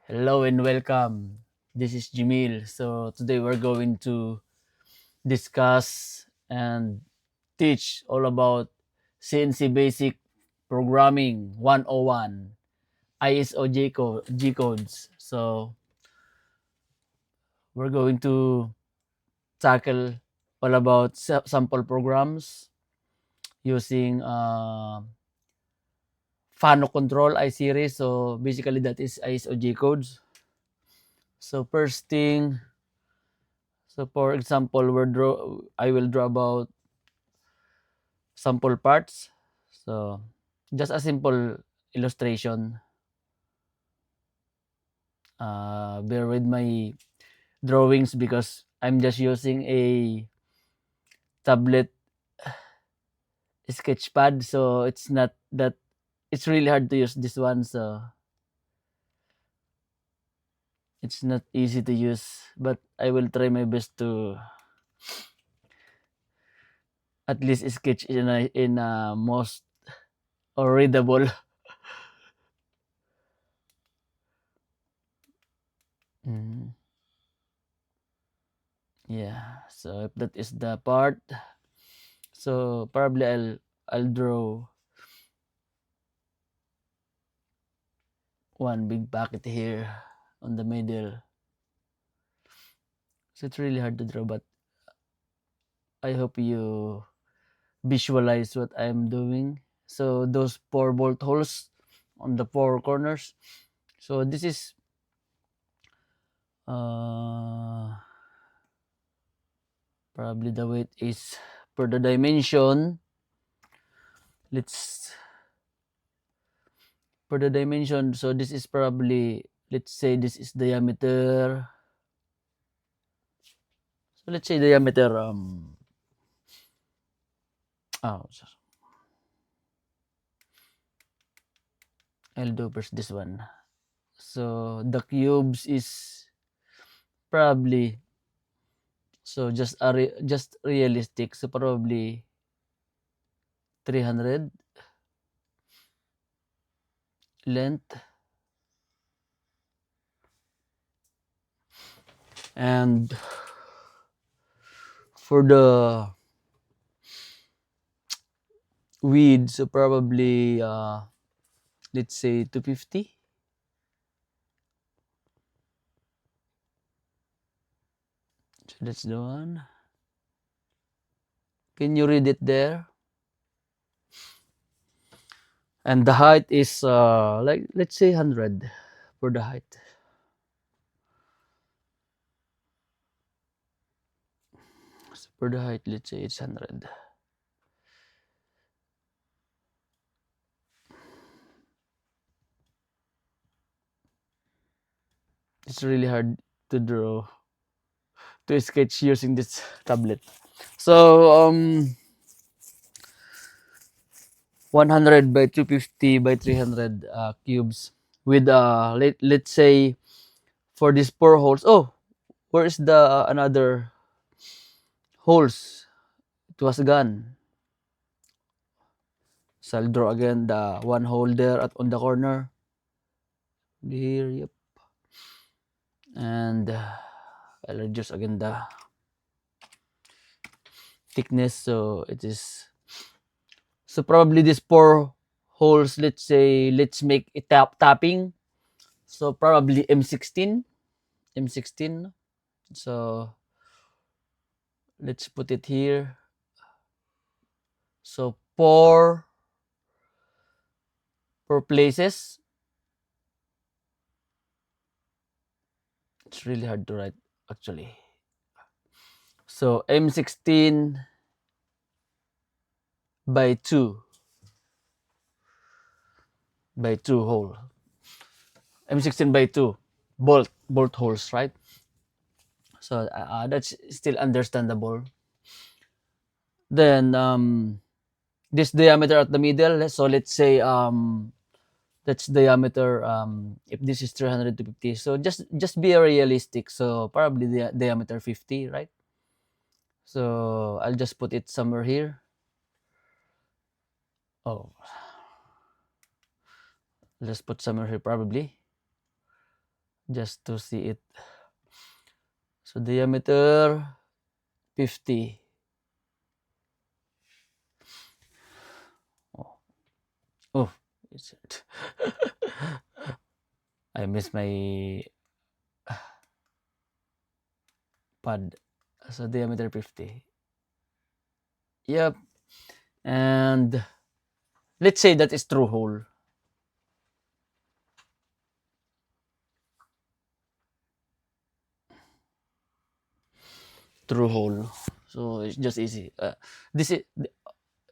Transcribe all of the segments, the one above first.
Hello and welcome. This is Jamil. So today we're going to discuss and teach all about CNC Basic Programming 101 ISO G codes. So we're going to tackle all about sample programs using Fano Control I series. So basically that is ISO G codes. So first thing, so for example, I will draw about sample parts. So just a simple illustration. Bear with my drawings because I'm just using a tablet sketch pad, so it's not that it's really hard to use this one. So it's not easy to use, but I will try my best to at least sketch in a most or readable. Mm, yeah. So if that is the part, so probably I'll draw one big bucket here on the middle. So it's really hard to draw, but I hope you visualize what I'm doing. So those four bolt holes on the four corners. So this is uh, probably the weight is per the dimension. Let's for the dimension. So this is probably, let's say this is diameter. So let's say diameter oh, I'll do first this one. So the cubes is probably, so just realistic. So probably 300 length, and for the width, so probably let's say 250. So that's the one. Can you read it there? And the height is like let's say 100 for the height. So for the height, let's say it's 100. It's really hard to draw, to sketch using this tablet. So 100 by 250 by 300 cubes with let's say for these four holes. Oh, where is the another holes? It was gone. So I'll draw again the one hole there at on the corner here. Yep. And I'll reduce again the thickness, so it is, so probably these four holes, let's say let's make it tapping. So probably M16. So let's put it here. So four places. It's really hard to write actually. So M16 by 2 hole. M16 by 2 bolt holes, right? So that's still understandable. Then this diameter at the middle. So let's say that's diameter, if this is 300 to 50. So just be realistic. So probably the diameter 50, right? So I'll just put it somewhere here. Oh, let's put somewhere here probably. just to see it. So diameter 50. Oh, oh it's I missed my pad. So diameter 50. Yep. And let's say that is true hole. True hole. So it's just easy. This is,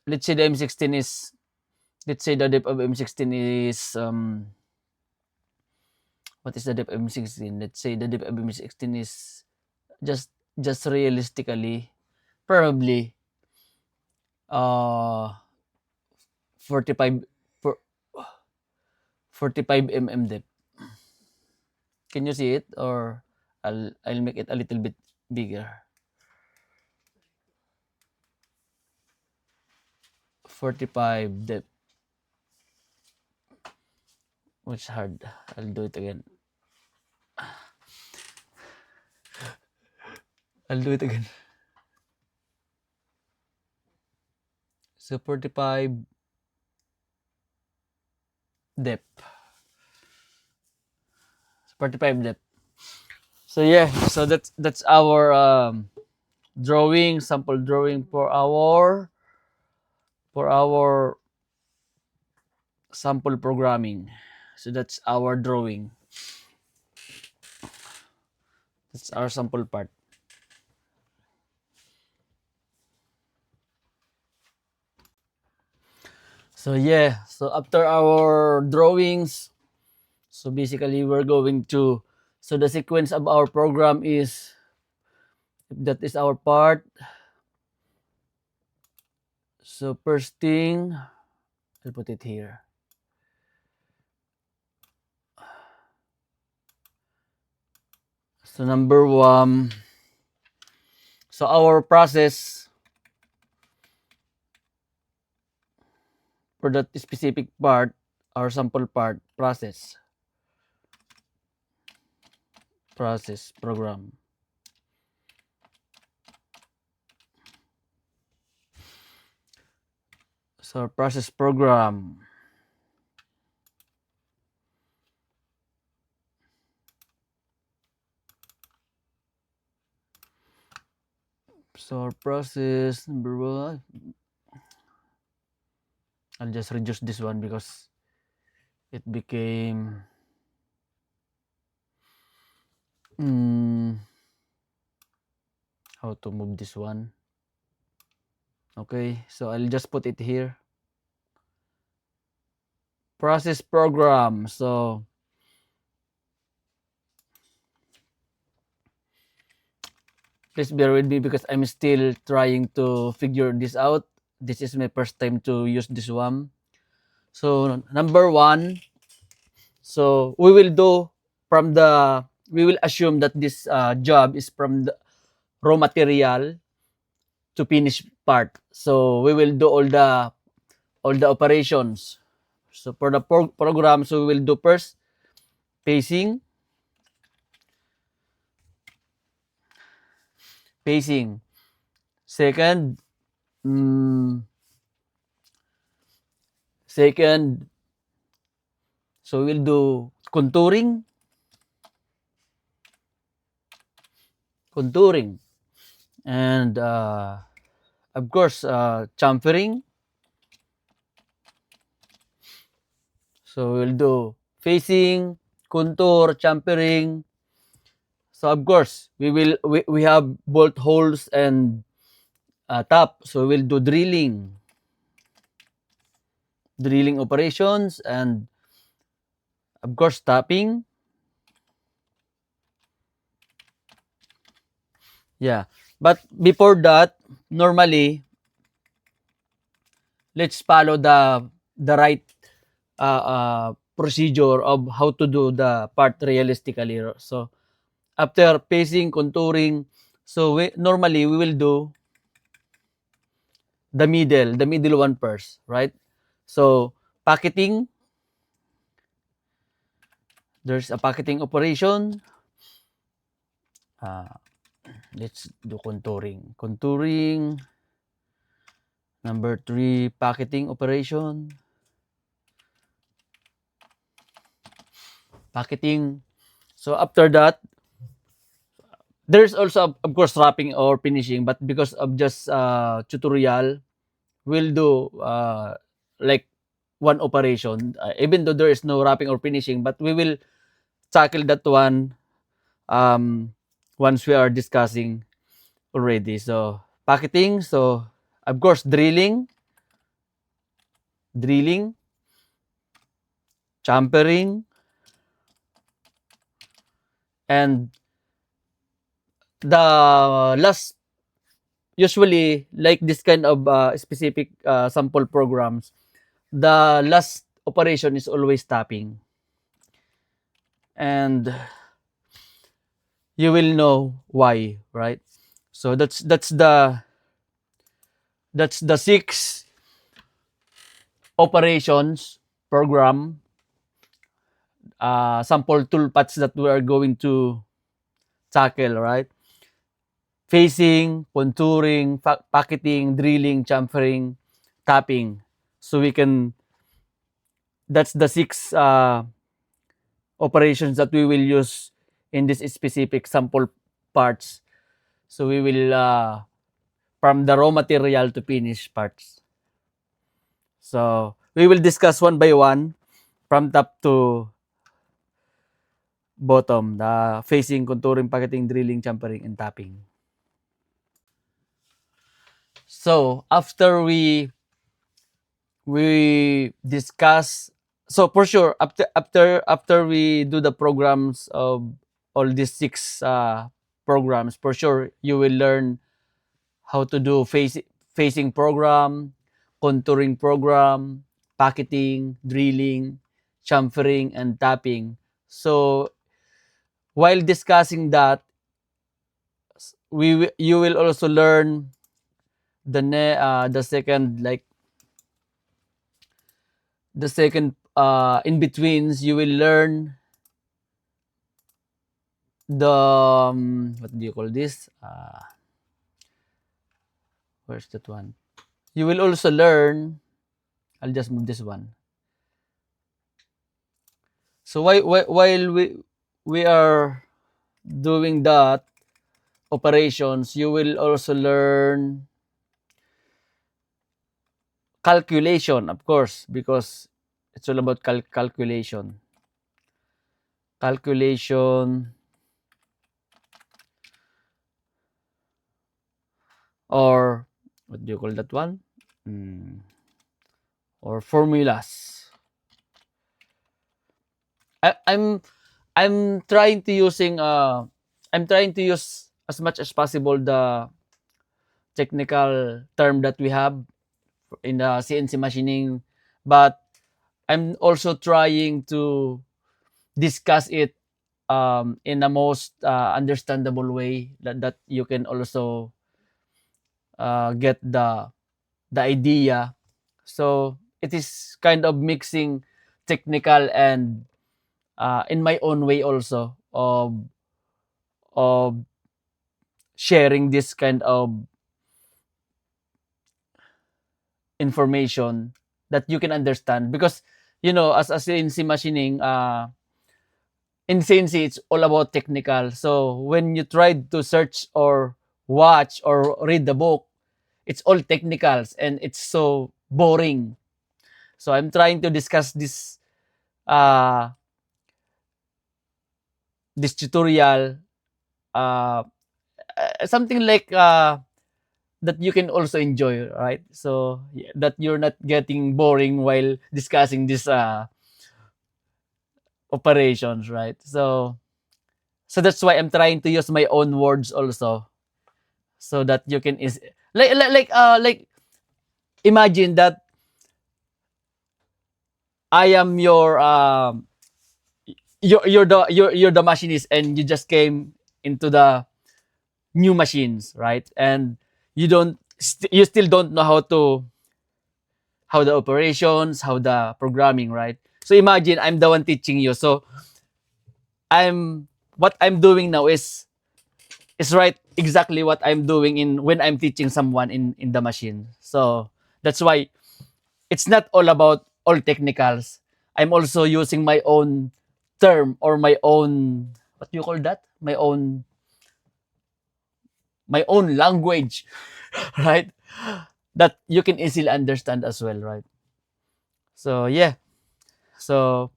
let's say the M16 is, let's say the depth of M16 is what is the depth of M16? Let's say the depth of M16 is just just realistically probably 45 for 45 mm depth. Can you see it, or I'll make it a little bit bigger. 45 depth. Which hard. I'll do it again. I'll do it again. So 45 depth. 45 depth. So yeah, so that's our drawing, sample drawing for our sample programming. So that's our drawing. That's our sample part. So yeah, so after our drawings, so basically we're going to, so the sequence of our program is, that is our part. So first thing, I'll put it here. So number one, so our process for that specific part, our sample part, process program. So process program. So process number one, I'll just reduce this one because it became how to move this one. Okay, so I'll just put it here. Process program. So please bear with me because I'm still trying to figure this out. This is my first time to use this one. So number one, so we will do from the, we will assume that this job is from the raw material to finish part. So we will do all the operations. So for the program, so we will do first pacing, second, second, so we'll do contouring, and of course chamfering. So we'll do facing, contour, chamfering. So of course we have bolt holes and top. So we'll do drilling operations, and of course tapping. Yeah, but before that, normally let's follow the right procedure of how to do the part realistically. So after pacing, contouring, so normally we will do the middle one first, right? So packeting, There's a packeting operation. Uh, let's do contouring. Contouring. Number 3, packeting operation. Packeting. So after that, there's also, of course, wrapping or finishing, but because of just tutorial, we'll do like one operation, even though there is no wrapping or finishing, but we will tackle that one once we are discussing already. So packeting, so of course drilling, champering, and the last, usually like this kind of specific sample programs, the last operation is always tapping, and you will know why, right? So that's the 6 operations program sample toolpaths that we are going to tackle, right? Facing, contouring, packeting, drilling, chamfering, tapping. So we can, that's the 6 operations that we will use in this specific sample parts. So we will, from the raw material to finished parts. So we will discuss one by one from top to bottom, the facing, contouring, packeting, drilling, chamfering, and tapping. So after we discuss, so for sure after we do the programs of all these 6 programs, for sure you will learn how to do facing program, contouring program, packeting, drilling, chamfering, and tapping. So while discussing that, you will also learn the second, like the second in betweens. You will learn the what do you call this? Where's that one? You will also learn. I'll just move this one. So while we are doing that operations, you will also learn calculation, of course, because it's all about calculation. Calculation, or what do you call that one? Or formulas. I'm trying to I'm trying to use as much as possible the technical term that we have in the CNC machining, but I'm also trying to discuss it in the most understandable way that you can also get the idea. So it is kind of mixing technical and in my own way also of sharing this kind of information that you can understand, because as a CNC machining, in CNC it's all about technical. So when you try to search or watch or read the book, it's all technicals and it's so boring. So I'm trying to discuss uh this tutorial, uh something like that you can also enjoy, right? So that you're not getting boring while discussing this operations, right? So that's why I'm trying to use my own words also, so that you can like imagine that I am you're the machinist, and you just came into the new machines, right? And you still don't know how the operations, how the programming, right? So imagine I'm the one teaching you. So what I'm doing now is right exactly what I'm doing in when I'm teaching someone in the machine. So that's why it's not all about all technicals. I'm also using my own term or my own, what do you call that? My own language, right? That you can easily understand as well, right? So yeah. So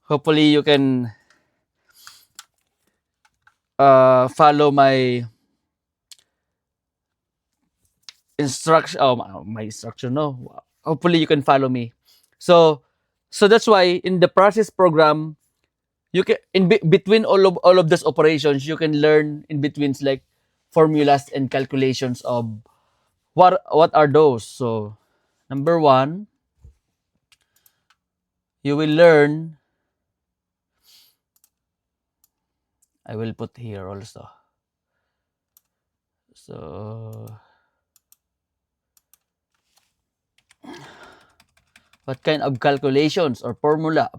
hopefully you can follow my instruction. Oh, my instruction. No, hopefully you can follow me. So that's why in the process program, you can between all of those operations, you can learn in between like formulas and calculations of what are those. So number one, you will learn. I will put here also. So what kind of calculations or formulas?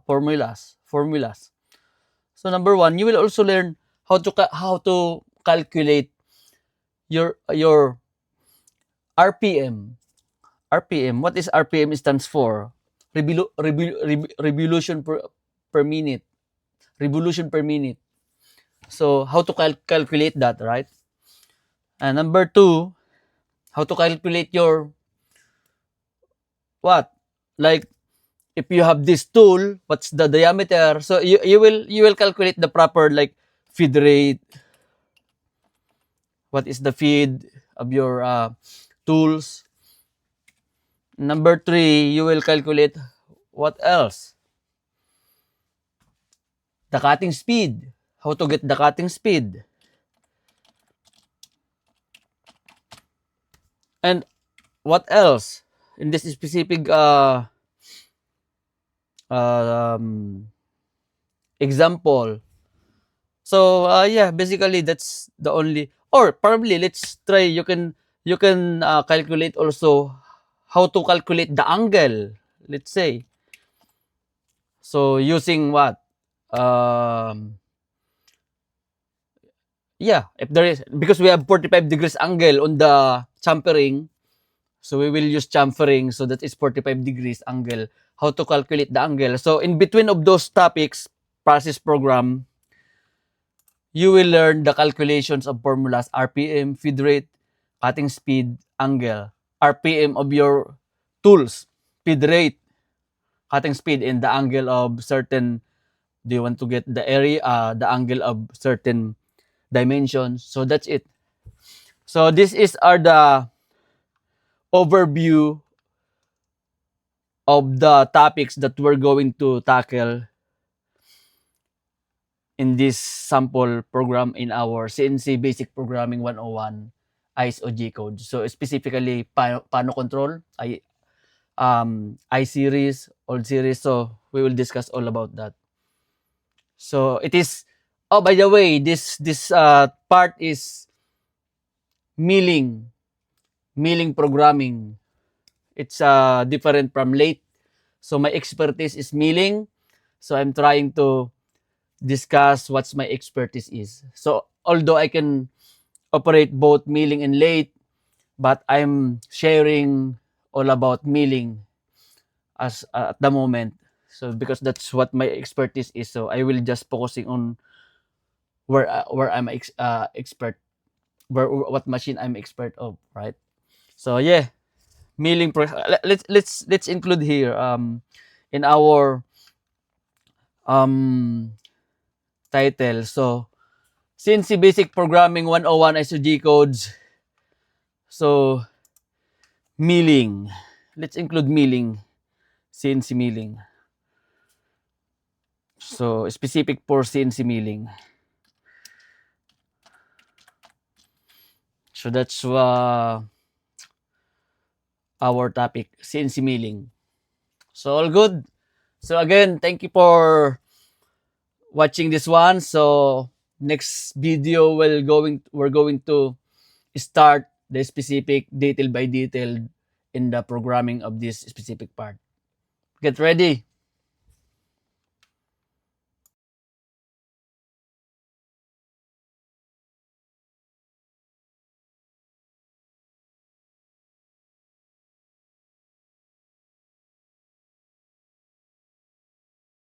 So number one, you will also learn how to calculate your RPM. RPM. What is RPM stands for? Revolution per minute. Revolution per minute. So how to calculate that, right? And number two, how to calculate your what? Like if you have this tool, what's the diameter? So you will calculate the proper like feed rate. What is the feed of your tools? Number three, you will calculate what else? The cutting speed. How to get the cutting speed. And what else? In this specific um, example. So yeah, basically that's the only. Or probably let's try. You can calculate also how to calculate the angle. Let's say. So using what? Um, yeah, if there is, because we have 45 degrees angle on the chamfering, so we will use chamfering, so that is 45 degrees angle. How to calculate the angle? So in between of those topics, process program, you will learn the calculations of formulas, RPM, feed rate, cutting speed, angle, RPM of your tools, feed rate, cutting speed, and the angle of certain. Do you want to get the area, the angle of certain dimensions? So that's it. So this is are the overview of the topics that we're going to tackle in this sample program in our CNC Basic Programming 101 ISO G code. So specifically paano control, I series, old series. So we will discuss all about that. So it is. Oh, by the way, this part is milling programming. It's different from late. So my expertise is milling. So I'm trying to discuss what's my expertise is. So although I can operate both milling and lathe, but I'm sharing all about milling as at the moment. So because that's what my expertise is, so I will just focusing on where I'm expert, where what machine I'm expert of, right? So yeah, milling. Let's include here in our um title. So CNC Basic Programming 101 ISO G codes. So milling. Let's include milling. CNC milling. So specific for CNC milling. So that's our topic, CNC milling. So all good. So again, thank you for watching this one. So next video we're going to start the specific detail by detail in the programming of this specific part. Get ready.